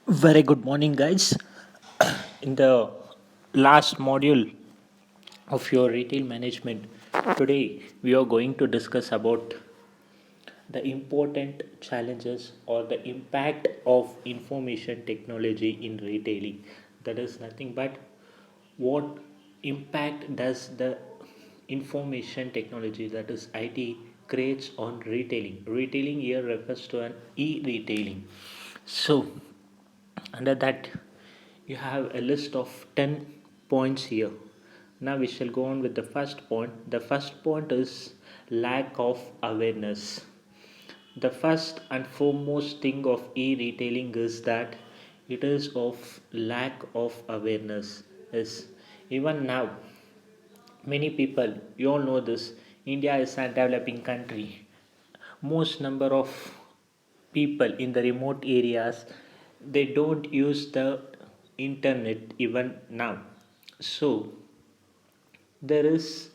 Very good morning, guys. In the last module of your retail management, today we are going to discuss about the important challenges or the impact of information technology in retailing. That is nothing but what impact does the information technology, that is IT, creates on retailing. Retailing here refers to an e-retailing. So under that you have a list of 10 points here. Now we shall go on with the first point. The first point is lack of awareness. The first and foremost thing of e-retailing is that it is of lack of awareness. Is even now many people, you all know this, India is a developing country. Most number of people in the remote areas, they don't use the internet even now. So there is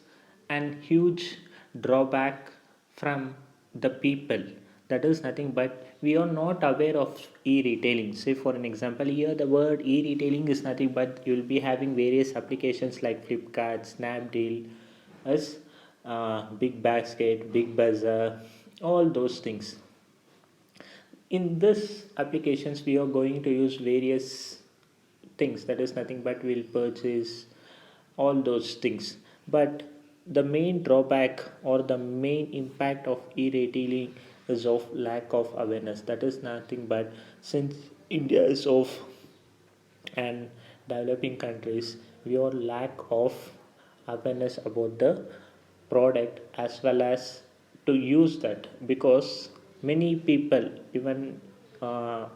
an huge drawback from the people. That is nothing but we are not aware of e-retailing. Say for an example, here the word e-retailing is nothing but you will be having various applications like Flipkart, Snapdeal, as Big Basket, Big Bazaar, all those things. In this applications we are going to use various things. That is nothing but we'll purchase all those things. But the main drawback or the main impact of e-retailing is of lack of awareness. That is nothing but since India is of and developing countries, we are lack of awareness about the product as well as to use that, because many people even the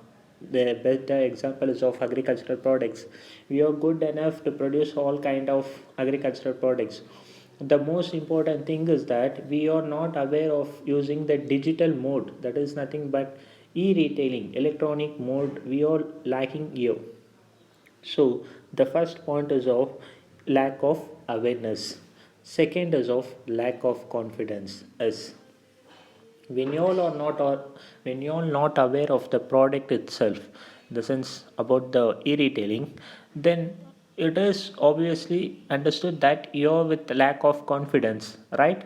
better example is of agricultural products. We are good enough to produce all kind of agricultural products. The most important thing is that we are not aware of using the digital mode. That is nothing but e-retailing electronic mode we are lacking here. So the first point is of lack of awareness. Second is of lack of confidence. As when you all are not or when you all not aware of the product itself, in the sense about the e-retailing, then it is obviously understood that you're with lack of confidence, right?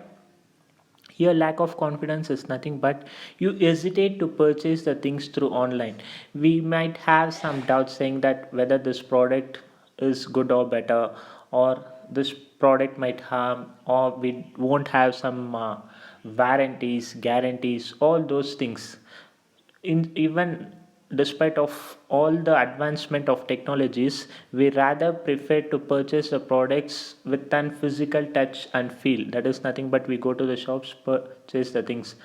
Here lack of confidence is nothing but you hesitate to purchase the things through online. We might have some doubts saying that whether this product is good or better, or this product might harm, or we won't have some warranties, guarantees, all those things. In even despite of all the advancement of technologies, we rather prefer to purchase the products with an physical touch and feel. That is nothing but we go to the shops, purchase the things.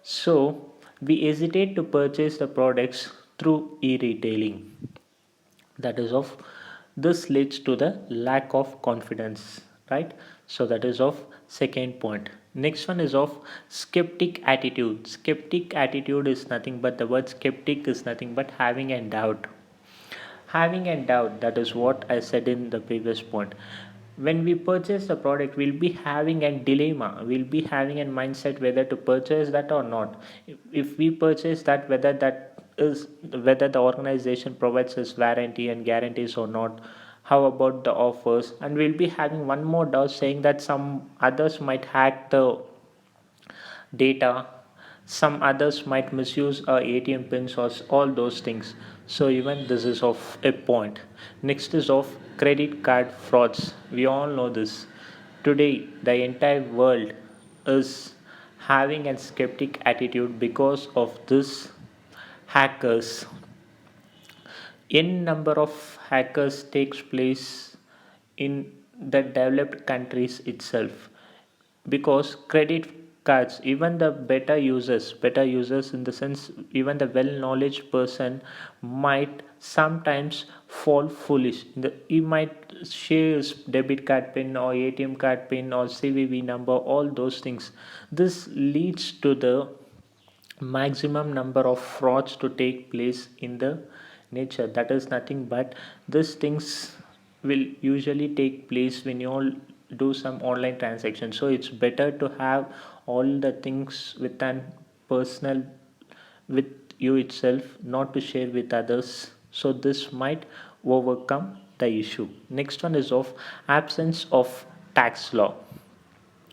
So we hesitate to purchase the products through e-retailing. That is of this leads to the lack of confidence, right? So that is of second point. Next one is of skeptic attitude. Skeptic attitude is nothing but the word skeptic is nothing but having a doubt. Having a doubt, that is what I said in the previous point. When we purchase the product, we'll be having a dilemma, we'll be having a mindset whether to purchase that or not. If we purchase that, whether that is whether the organization provides us warranty and guarantees or not, how about the offers, and we'll be having one more doubt saying that some others might hack the data, some others might misuse our ATM pins or all those things. So even this is of a point. Next is of credit card frauds. We all know this. Today the entire world is having a skeptic attitude because of this hackers. N number of hackers takes place in the developed countries itself, because credit cards, even the better users in the sense even the well knowledge person might sometimes fall foolish. He might share his debit card pin or ATM card pin or CVV number, all those things. This leads to the maximum number of frauds to take place in the nature. That is nothing but these things will usually take place when you all do some online transaction. So it's better to have all the things with an personal with you itself, not to share with others, So this might overcome the issue. Next one is of absence of tax law.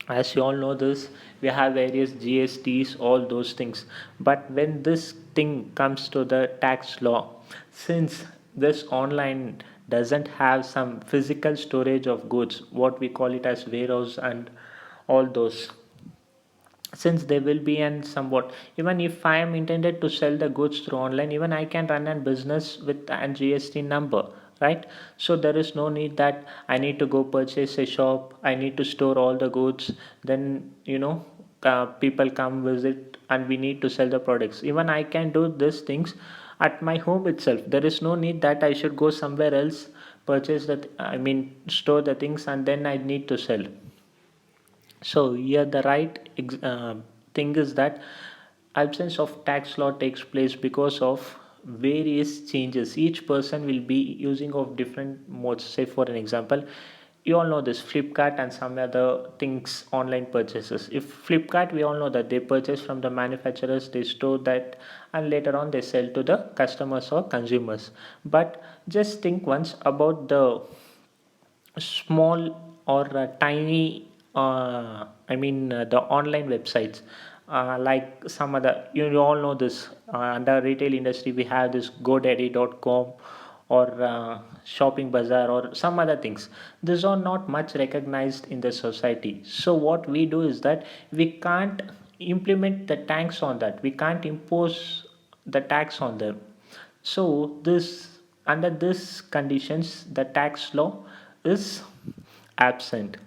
As you all know this, we have various GSTs, all those things. But when this thing comes to the tax law, since this online doesn't have some physical storage of goods, what we call it as warehouse and all those, since there will be and somewhat, even if I am intended to sell the goods through online, even I can run a business with an GST number, right? So there is no need that I need to go purchase a shop, I need to store all the goods, then people come visit and we need to sell the products. Even I can do these things at my home itself. There is no need that I should go somewhere else, purchase that, I mean store the things and then I need to sell. So here the thing is that absence of tax law takes place because of various changes. Each person will be using of different modes. Say for an example, you all know this Flipkart and some other things, online purchases. If Flipkart, we all know that they purchase from the manufacturers, they store that, and later on they sell to the customers or consumers. But just think once about the small or tiny, the online websites, like some other, you all know this, under retail industry we have this godaddy.com or shopping bazaar or some other things. These are not much recognized in the society. So what we do is that we can't implement the tax on that, we can't impose the tax on them. So this, under this conditions, the tax law is absent.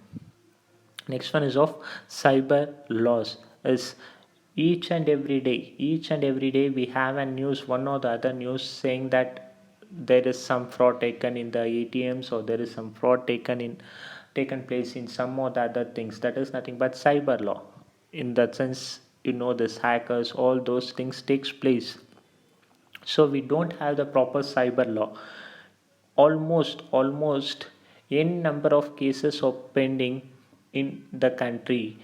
Next one is of cyber laws. Is each and every day we have a news, one or the other news saying that there is some fraud taken in the ATMs, or there is some fraud taken place in some or the other things. That is nothing but cyber law. In that sense, this hackers, all those things takes place. So we don't have the proper cyber law. Almost n number of cases are pending in the country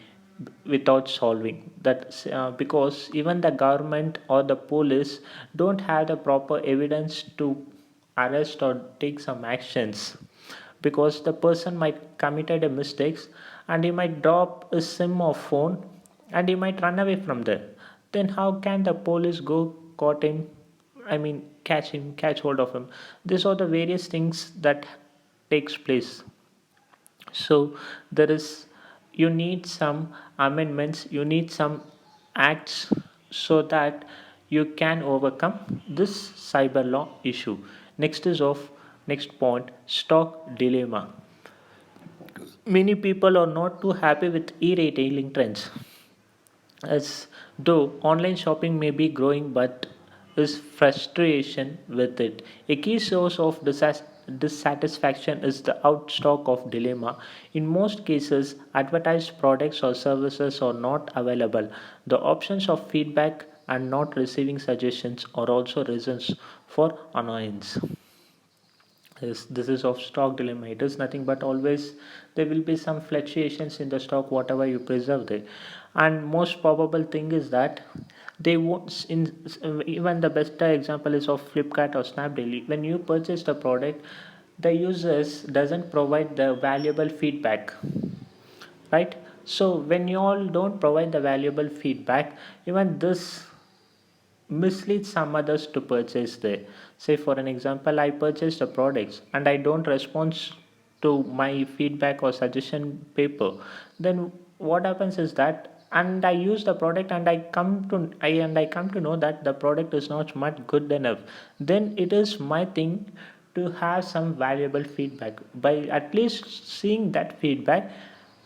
without solving that, because even the government or the police don't have the proper evidence to arrest or take some actions, because the person might committed a mistakes and he might drop a sim of phone and he might run away from there. Then how can the police go caught him, catch him, catch hold of him? These are the various things that takes place. So there is, you need some amendments, you need some acts, so that you can overcome this cyber law issue. Next point, stock dilemma. Many people are not too happy with e-retailing trends, as though online shopping may be growing, but is frustration with it. A key source of dissatisfaction is the outstock of dilemma. In most cases, advertised products or services are not available. The options of feedback and not receiving suggestions are also reasons for annoyance. Yes, this is of stock dilemma. It is nothing but always there will be some fluctuations in the stock, whatever you preserve there. And most probable thing is that they won't. Even the best example is of Flipkart or Snapdeal. When you purchase the product, the users doesn't provide the valuable feedback, right? So when you all don't provide the valuable feedback, even this mislead some others to purchase there. Say for an example, I purchased a products and I don't respond to my feedback or suggestion paper. Then what happens is that, and I use the product and I come to know that the product is not much good enough. Then it is my thing to have some valuable feedback. By at least seeing that feedback,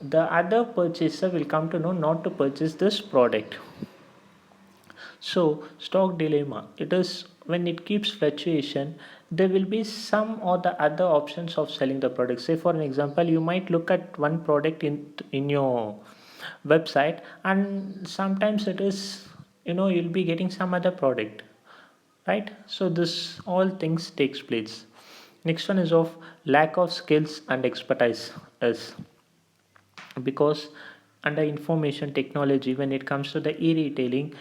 the other purchaser will come to know not to purchase this product. So, stock dilemma, it is when it keeps fluctuation, there will be some or the other options of selling the product. Say, for an example, you might look at one product in your website, and sometimes it is, you'll be getting some other product, right? So, this all things takes place. Next one is of lack of skills and expertise, is because under information technology, when it comes to the e-retailing,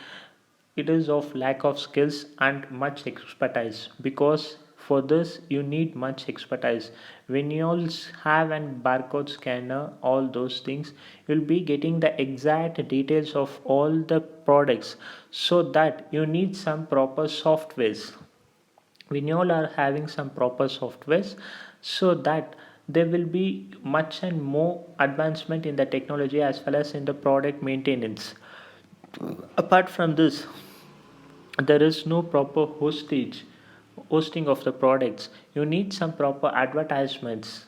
it is of lack of skills and much expertise, because for this you need much expertise. When you all have an barcode scanner, all those things, you'll be getting the exact details of all the products, so that you need some proper softwares. We all are having some proper softwares, so that there will be much and more advancement in the technology as well as in the product maintenance. Apart from this, there is no proper hosting of the products. You need some proper advertisements,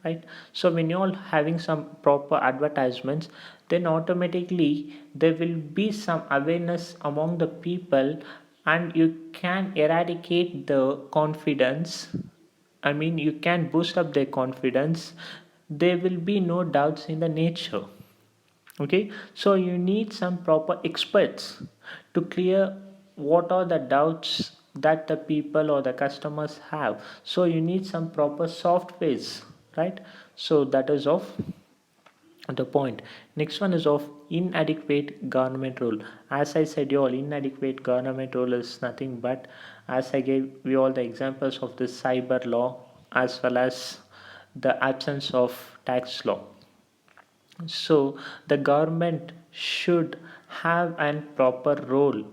right? So when you're having some proper advertisements, then automatically there will be some awareness among the people, and you can eradicate the confidence. I mean, you can boost up their confidence. There will be no doubts in the nature. Okay, so you need some proper experts to clear what are the doubts that the people or the customers have. So you need some proper softwares, right? So that is of the point. Next one is of inadequate government role. As I said, you all, inadequate government role is nothing but, as I gave you all the examples of the cyber law as well as the absence of tax law. So the government should have a proper role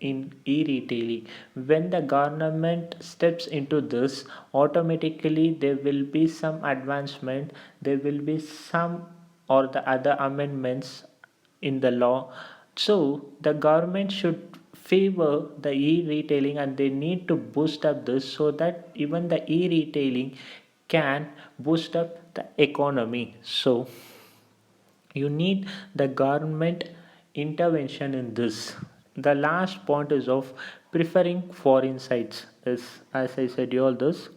in e-retailing. When the government steps into this, automatically there will be some advancement, there will be some or the other amendments in the law. So the government should favor the e-retailing, and they need to boost up this, so that even the e-retailing can boost up the economy. So you need the government intervention in this. The last point is of preferring foreign sites, is, as I said you all this,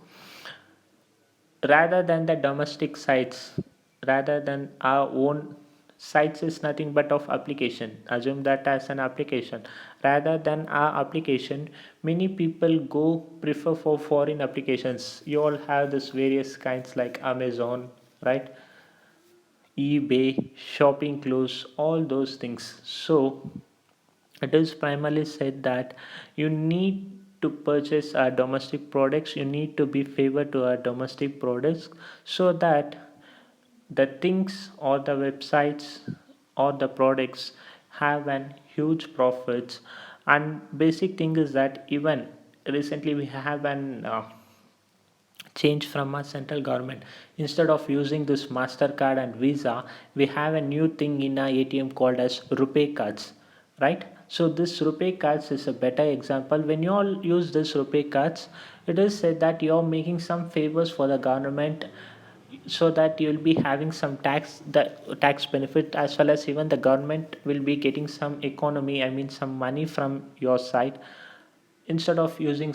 rather than the domestic sites, rather than our own sites is nothing but of application. Assume that as an application. Rather than our application, many people go prefer for foreign applications. You all have this various kinds like Amazon, right? eBay, shopping clothes, all those things. So it is primarily said that you need to purchase our domestic products, you need to be favored to our domestic products, so that the things or the websites or the products have an huge profits. And basic thing is that even recently we have an change from our central government. Instead of using this Mastercard and Visa, we have a new thing in our ATM called as Rupee cards, right? So this Rupee cards is a better example. When you all use this Rupee cards, it is said that you are making some favors for the government, so that you will be having some tax benefit, as well as even the government will be getting some economy, I mean some money from your side, instead of using